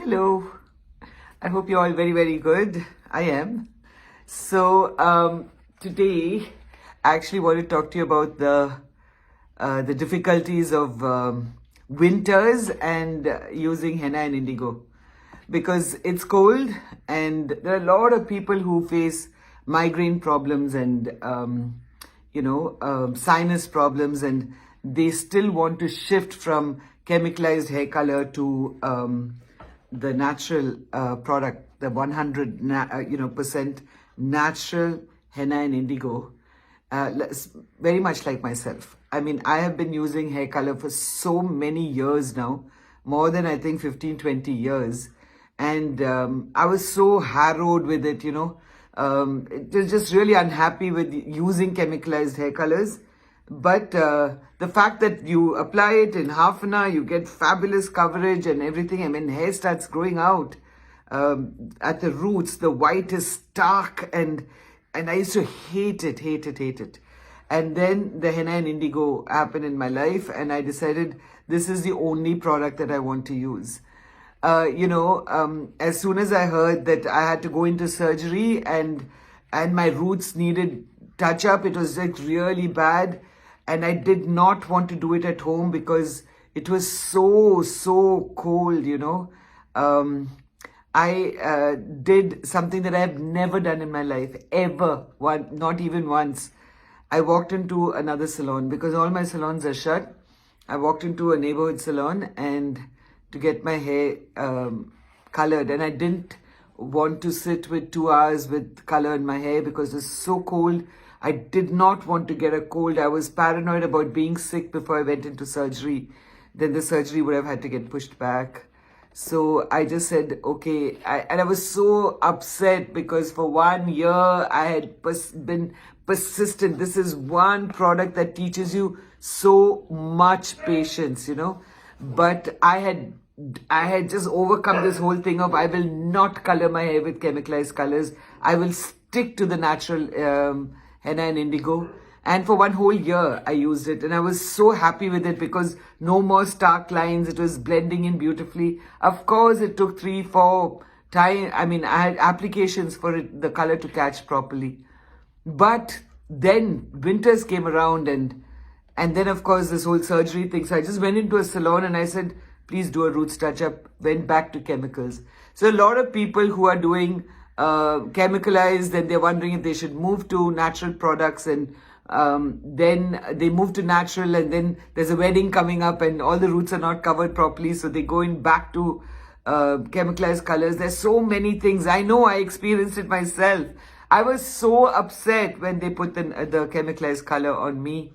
Hello. I hope you're all very, very good. I am. So today, I actually want to talk to you about the difficulties of winters and using henna and indigo, because it's cold and there are a lot of people who face migraine problems and sinus problems, and they still want to shift from chemicalized hair color to the natural product, the 100% natural henna and indigo. Very much like myself. I mean, I have been using hair color for so many years now, more than I think 15, 20 years. And I was so harrowed with it, It was just really unhappy with using chemicalized hair colors. But the fact that you apply it in half an hour, you get fabulous coverage and everything. I mean, hair starts growing out at the roots. The white is stark, and I used to hate it. And then the henna and indigo happened in my life, and I decided this is the only product that I want to use. As soon as I heard that I had to go into surgery and my roots needed touch up, it was like really bad. And I did not want to do it at home because it was so cold, I did something that I have never done in my life, ever, not even once. I walked into another salon because all my salons are shut. I walked into a neighborhood salon and to get my hair colored, and I didn't want to sit with 2 hours with color in my hair because it was so cold. I did not want to get a cold. I was paranoid about being sick before I went into surgery. Then the surgery would have had to get pushed back. So I just said, okay. And I was so upset because for 1 year I had been persistent. This is one product that teaches you so much patience, But I had just overcome this whole thing of I will not color my hair with chemicalized colors. I will stick to the natural henna and indigo. And for 1 whole year, I used it. And I was so happy with it because no more stark lines. It was blending in beautifully. Of course, it took 3, 4 times. I mean, I had applications for it, the color to catch properly. But then winters came around and then, of course, this whole surgery thing. So I just went into a salon and I said, please do a roots touch-up. Went back to chemicals. So a lot of people who are doing chemicalized, and they're wondering if they should move to natural products, and then they move to natural, and then there's a wedding coming up and all the roots are not covered properly, so they go in back to chemicalized colors. There's so many things. I know, I experienced it myself. I was so upset when they put the chemicalized color on me.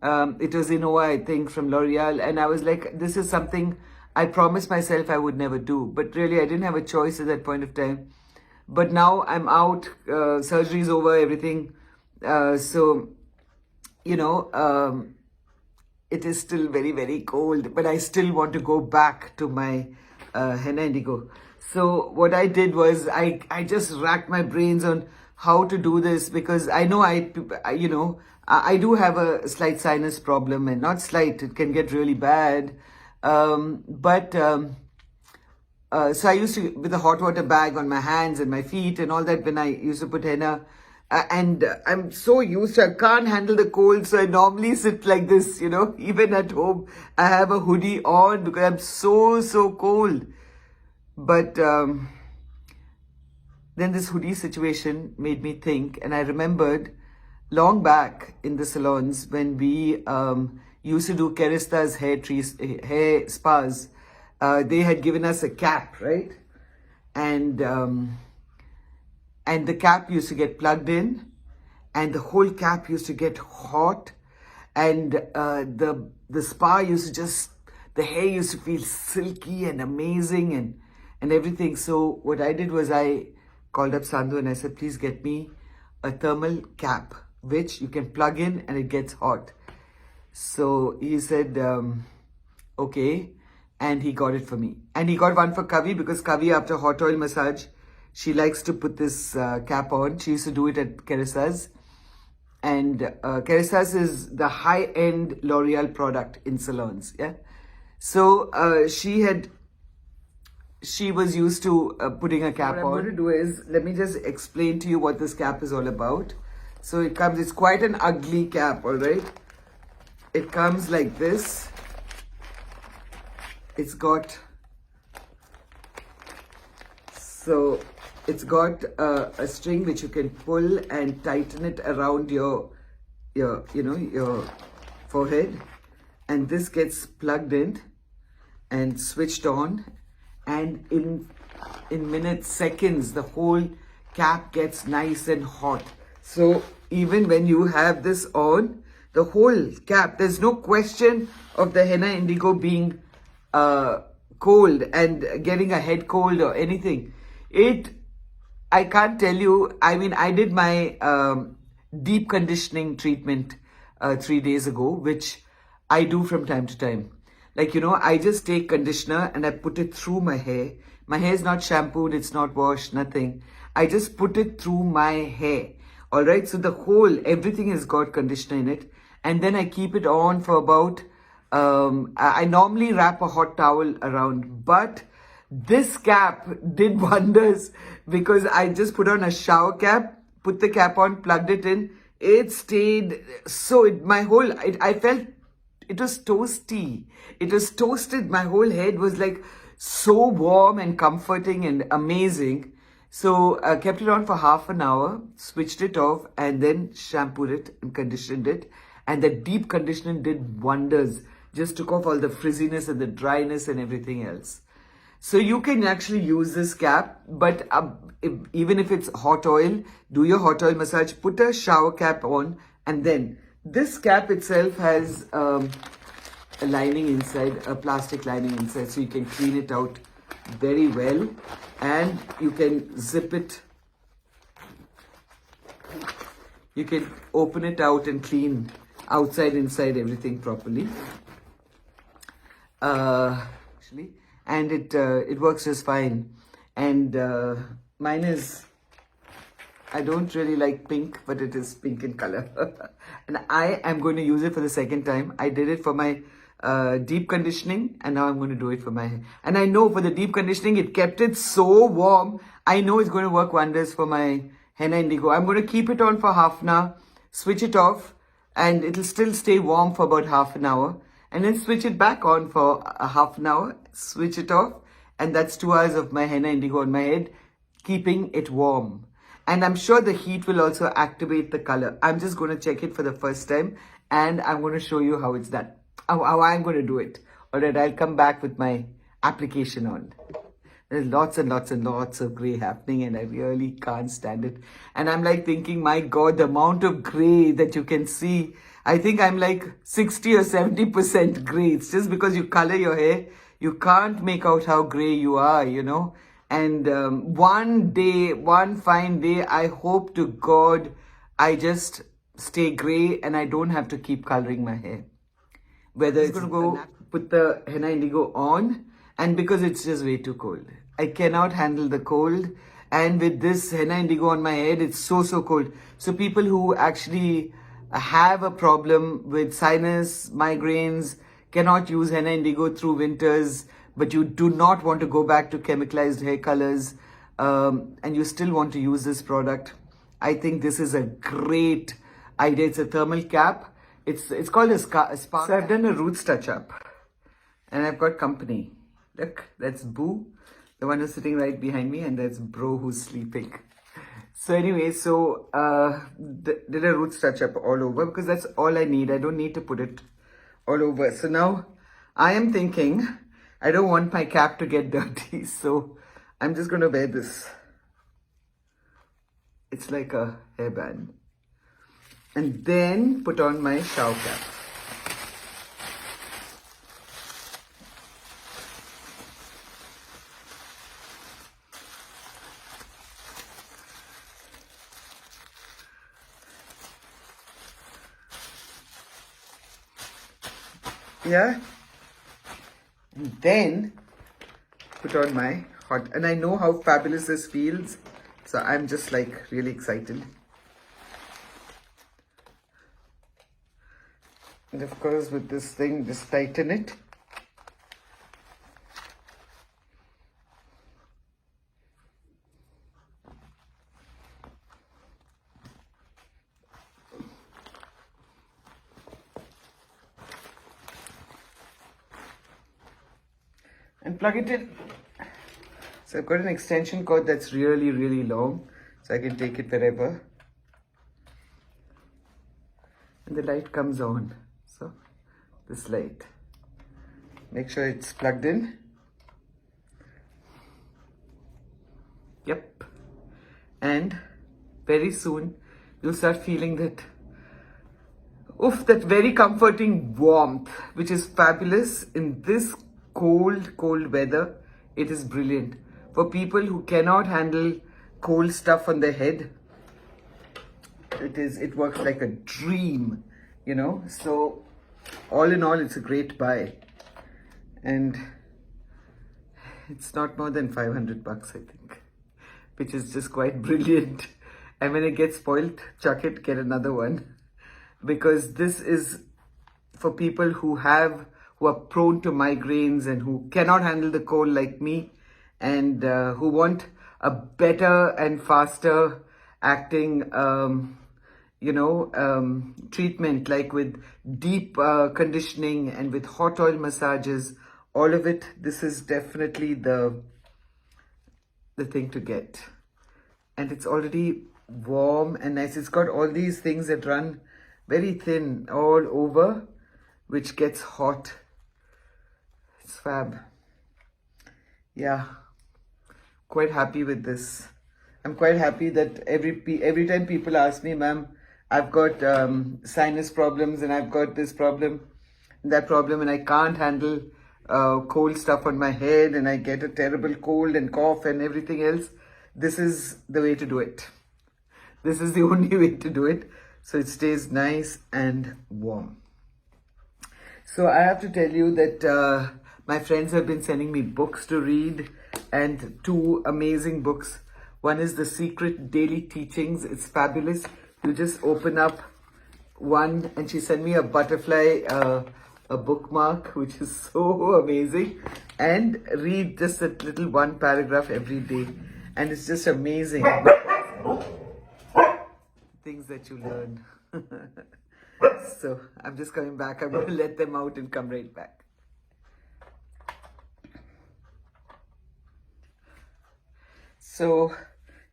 It was Innova, I think, from L'Oreal, and I was like, this is something I promised myself I would never do. But really, I didn't have a choice at that point of time. But now I'm out, surgery's over, everything. It is still very, very cold, but I still want to go back to my henna indigo. So what I did was I just racked my brains on how to do this, because I know I do have a slight sinus problem, and not slight, it can get really bad. So I used to, with a hot water bag on my hands and my feet and all that, when I used to put henna. And I'm so used to, I can't handle the cold, so I normally sit like this, even at home. I have a hoodie on because I'm so cold. But then this hoodie situation made me think, and I remembered long back in the salons when we used to do Kerista's hair spas. They had given us a cap, right? And the cap used to get plugged in, and the whole cap used to get hot, and the spa used to just, the hair used to feel silky and amazing and everything. So what I did was I called up Sandhu and I said, please get me a thermal cap, which you can plug in and it gets hot. So he said, okay. And he got it for me. And he got one for Kavi, because Kavi, after hot oil massage, she likes to put this cap on. She used to do it at Kerisa's. And Kerisa's is the high-end L'Oreal product in salons, yeah. So she she was used to putting a cap on. What I'm going to do is, let me just explain to you what this cap is all about. So it's quite an ugly cap, all right? It comes like this. It's got a string which you can pull and tighten it around your forehead, and this gets plugged in and switched on, and in minutes, seconds, the whole cap gets nice and hot. So even when you have this on, the whole cap, there's no question of the henna indigo being cold and getting a head cold or anything. I can't tell you, I mean, I did my deep conditioning treatment 3 days ago, which I do from time to time. Like, I just take conditioner and I put it through my hair. My hair is not shampooed, it's not washed, nothing. I just put it through my hair. Alright, so everything has got conditioner in it. And then I keep it on for about, I normally wrap a hot towel around. But this cap did wonders because I just put on a shower cap, put the cap on, plugged it in. It stayed, I felt it was toasty. It was toasted. My whole head was like so warm and comforting and amazing. So I kept it on for half an hour, switched it off, and then shampooed it and conditioned it. And the deep conditioning did wonders. Just took off all the frizziness and the dryness and everything else. So you can actually use this cap, but even if it's hot oil, do your hot oil massage, put a shower cap on, and then this cap itself has a lining inside, a plastic lining inside, so you can clean it out very well, and you can zip it. You can open it out and clean outside, inside, everything properly. Actually, and it works just fine. And mine is, I don't really like pink, but it is pink in color. And I am going to use it for the second time. I did it for my deep conditioning, and now I'm going to do it for my hair. And I know for the deep conditioning, it kept it so warm. I know it's going to work wonders for my henna indigo. I'm going to keep it on for half an hour, switch it off, and it'll still stay warm for about half an hour. And then switch it back on for a half an hour, switch it off, and that's 2 hours of my henna indigo on my head, keeping it warm. And I'm sure the heat will also activate the color. I'm just going to check it for the first time, and I'm going to show you how it's done, how I'm going to do it. Alright, I'll come back with my application on. There's lots and lots and lots of grey happening, and I really can't stand it. And I'm like thinking, my God, the amount of grey that you can see. I think I'm like 60 or 70% grey. It's just because you color your hair, you can't make out how grey you are, And one fine day, I hope to God, I just stay grey and I don't have to keep coloring my hair. Whether it's going to go put the henna indigo on, and because it's just way too cold. I cannot handle the cold. And with this henna indigo on my head, it's so cold. So people who actually have a problem with sinus, migraines, cannot use henna indigo through winters, but you do not want to go back to chemicalized hair colors, and you still want to use this product, I think this is a great idea. It's a thermal cap. It's called a spark. So I've done a roots touch-up, and I've got company. Look, that's Boo, the one who's sitting right behind me, and that's Bro who's sleeping. So anyway, did a roots touch-up all over, because that's all I need. I don't need to put it all over. So now I am thinking, I don't want my cap to get dirty, so I'm just going to wear this. It's like a hairband. And then put on my shower cap. Yeah, and then put on my hot, and I know how fabulous this feels, so I'm just like really excited. And of course with this thing, just tighten it. and plug it in. So I've got an extension cord that's really, really long, so I can take it wherever. And the light comes on. So this light. Make sure it's plugged in. Yep. And very soon you'll start feeling that, oof, that very comforting warmth, which is fabulous in this cold, cold weather. It is brilliant. For people who cannot handle cold stuff on their head, it works like a dream, you know. So all in all, it's a great buy. And it's not more than 500 bucks, I think, which is just quite brilliant. And when it gets spoiled, chuck it, get another one. Because this is for people who are prone to migraines and who cannot handle the cold like me, and who want a better and faster acting, treatment, like with deep conditioning and with hot oil massages, all of it. This is definitely the thing to get. And it's already warm and nice. It's got all these things that run very thin all over, which gets hot. It's fab. Yeah, quite happy with this. I'm quite happy that every time people ask me, ma'am, I've got sinus problems and I've got this problem, that problem, and I can't handle cold stuff on my head and I get a terrible cold and cough and everything else. This is the way to do it. This is the only way to do it. So it stays nice and warm. So I have to tell you that my friends have been sending me books to read, and two amazing books. One is The Secret Daily Teachings. It's fabulous. You just open up one, and she sent me a butterfly, a bookmark, which is so amazing, and read just a little one paragraph every day. And it's just amazing. Things that you learn. So I'm just coming back. I'm going to let them out and come right back. So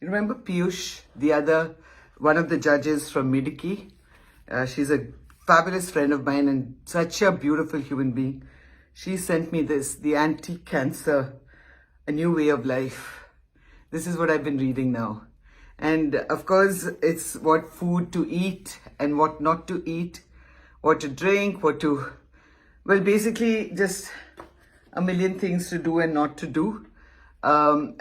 you remember Piyush, one of the judges from Midiki? She's a fabulous friend of mine and such a beautiful human being. She sent me this, The Anti-Cancer, A New Way of Life. This is what I've been reading now. And of course, it's what food to eat and what not to eat, what to drink, well, basically just a million things to do and not to do. I've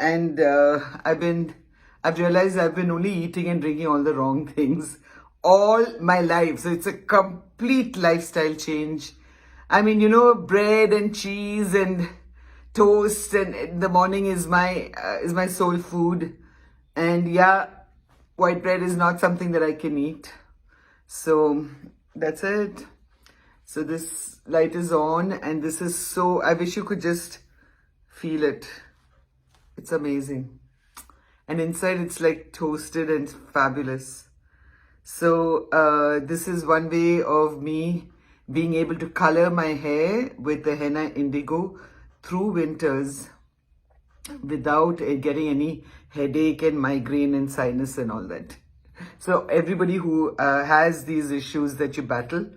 realized I've been only eating and drinking all the wrong things all my life. So it's a complete lifestyle change. I mean, bread and cheese and toast, and in the morning is my soul food. And yeah, white bread is not something that I can eat. So that's it. So this light is on, and this is so, I wish you could just feel it. It's amazing. And inside it's like toasted and fabulous. So this is one way of me being able to color my hair with the henna indigo through winters without getting any headache and migraine and sinus and all that. So everybody who has these issues that you battle,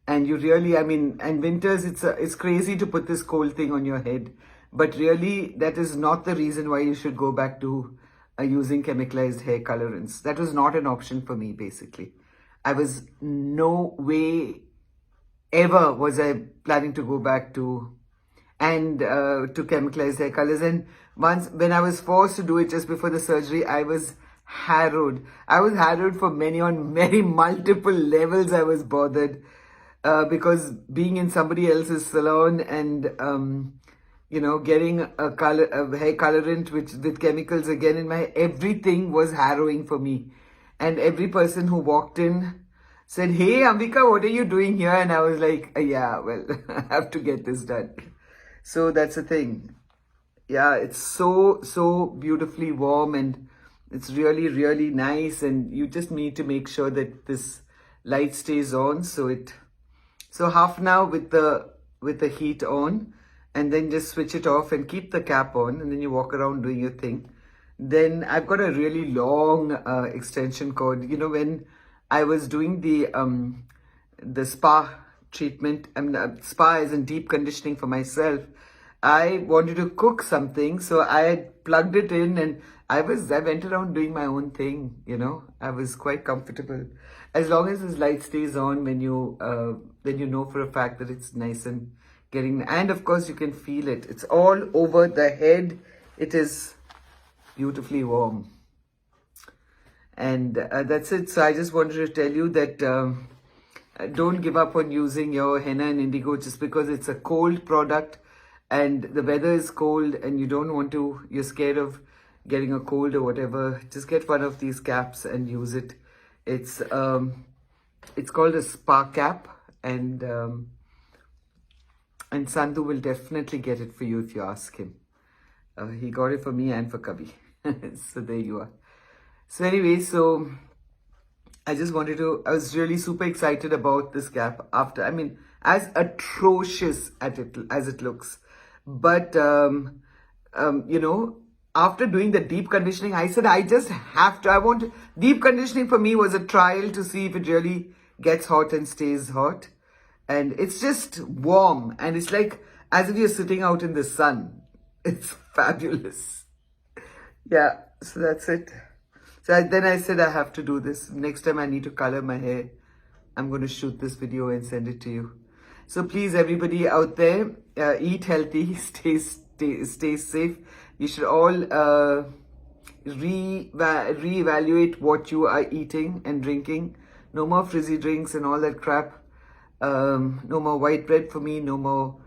and you really, and winters, it's crazy to put this cold thing on your head. But really, that is not the reason why you should go back to using chemicalized hair colorants. That was not an option for me, basically. I was no way ever was I planning to go back to chemicalized hair colors. And once, when I was forced to do it just before the surgery, I was harrowed. I was harrowed on many multiple levels. I was bothered because being in somebody else's salon and getting a hair colorant with chemicals again in my, everything was harrowing for me. And every person who walked in said, "Hey, Ambika, what are you doing here?" And I was like, yeah, well, I have to get this done. So that's the thing. Yeah, it's so beautifully warm, and it's really, really nice. And you just need to make sure that this light stays on. So half now with the heat on, and then just switch it off and keep the cap on, and then you walk around doing your thing. Then I've got a really long extension cord. You know, when I was doing the spa treatment, spa is in deep conditioning for myself, I wanted to cook something, so I had plugged it in, and I went around doing my own thing, you know. I was quite comfortable. As long as this light stays on when then you know for a fact that it's nice and getting, and of course you can feel it. It's all over the head. It is beautifully warm. And that's it. So I just wanted to tell you that don't give up on using your henna and indigo just because it's a cold product and the weather is cold and you're scared of getting a cold or whatever. Just get one of these caps and use it. It's called a spa cap, and Sandhu will definitely get it for you if you ask him. He got it for me and for Kavi. So there you are. So anyway, so I was really super excited about this cap as atrocious as it looks. But, you know, after doing the deep conditioning, I said, deep conditioning for me was a trial to see if it really gets hot and stays hot. And it's just warm, and it's like as if you're sitting out in the sun. It's fabulous. Yeah, so that's it. So then I said I have to do this. Next time I need to color my hair, I'm going to shoot this video and send it to you. So please, everybody out there, eat healthy, stay safe. You should all reevaluate what you are eating and drinking. No more frizzy drinks and all that crap. No more white bread for me. No more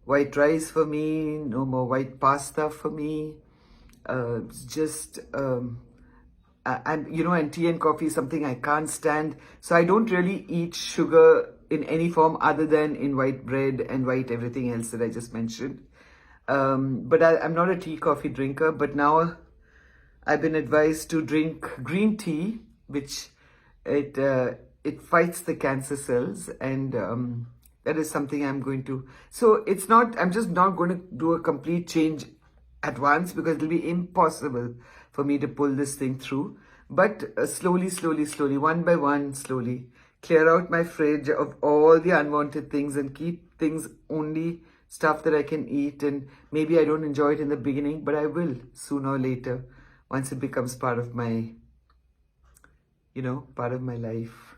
white rice for me. No more white pasta for me. And tea and coffee is something I can't stand. So I don't really eat sugar in any form other than in white bread and white everything else that I just mentioned. But I'm not a tea coffee drinker, but now I've been advised to drink green tea, which it fights the cancer cells, and that is something I'm going to. So I'm just not going to do a complete change at once because it'll be impossible for me to pull this thing through. But slowly, one by one, slowly clear out my fridge of all the unwanted things and keep things only stuff that I can eat. And maybe I don't enjoy it in the beginning, but I will sooner or later once it becomes part of my life.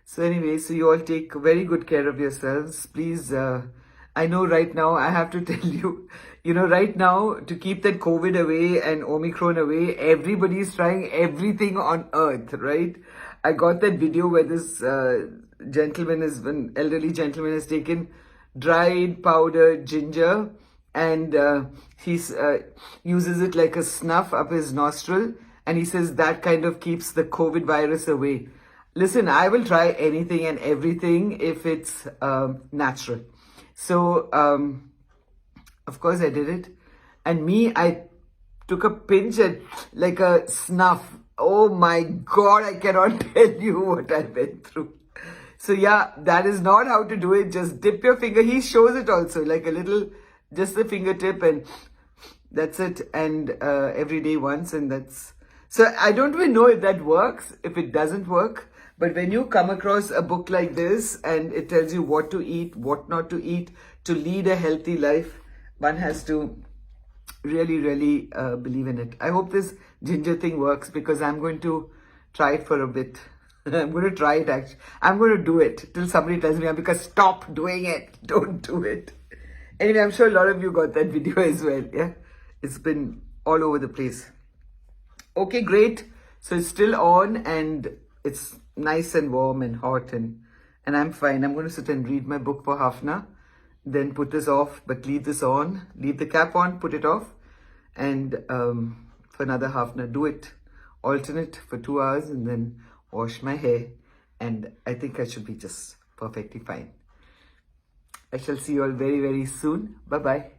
So anyway, so you all take very good care of yourselves. Please, I know right now, I have to tell you, right now, to keep that COVID away and Omicron away, everybody's trying everything on earth, right? I got that video where this an elderly gentleman has taken dried powdered ginger and he uses it like a snuff up his nostril, and he says that kind of keeps the COVID virus away. Listen, I will try anything and everything if it's natural. So, of course I did it. And I took a pinch and like a snuff. Oh my God, I cannot tell you what I went through. So yeah, that is not how to do it. Just dip your finger. He shows it also, like a little, just the fingertip, and that's it. And every day once, and that's... So I don't even know if that works, if it doesn't work. But when you come across a book like this and it tells you what to eat, what not to eat, to lead a healthy life, one has to really, really believe in it. I hope this ginger thing works because I'm going to try it for a bit. I'm going to try it actually. I'm going to do it till somebody tells me, because stop doing it. Don't do it. Anyway, I'm sure a lot of you got that video as well. Yeah, it's been all over the place. Okay, great. So it's still on and it's nice and warm and hot and I'm fine. I'm going to sit and read my book for half an hour, then put this off, but leave this on, leave the cap on, put it off, and for another half an hour, do it alternate for 2 hours, and then wash my hair, and I think I should be just perfectly fine. I shall see you all very, very soon. Bye-bye.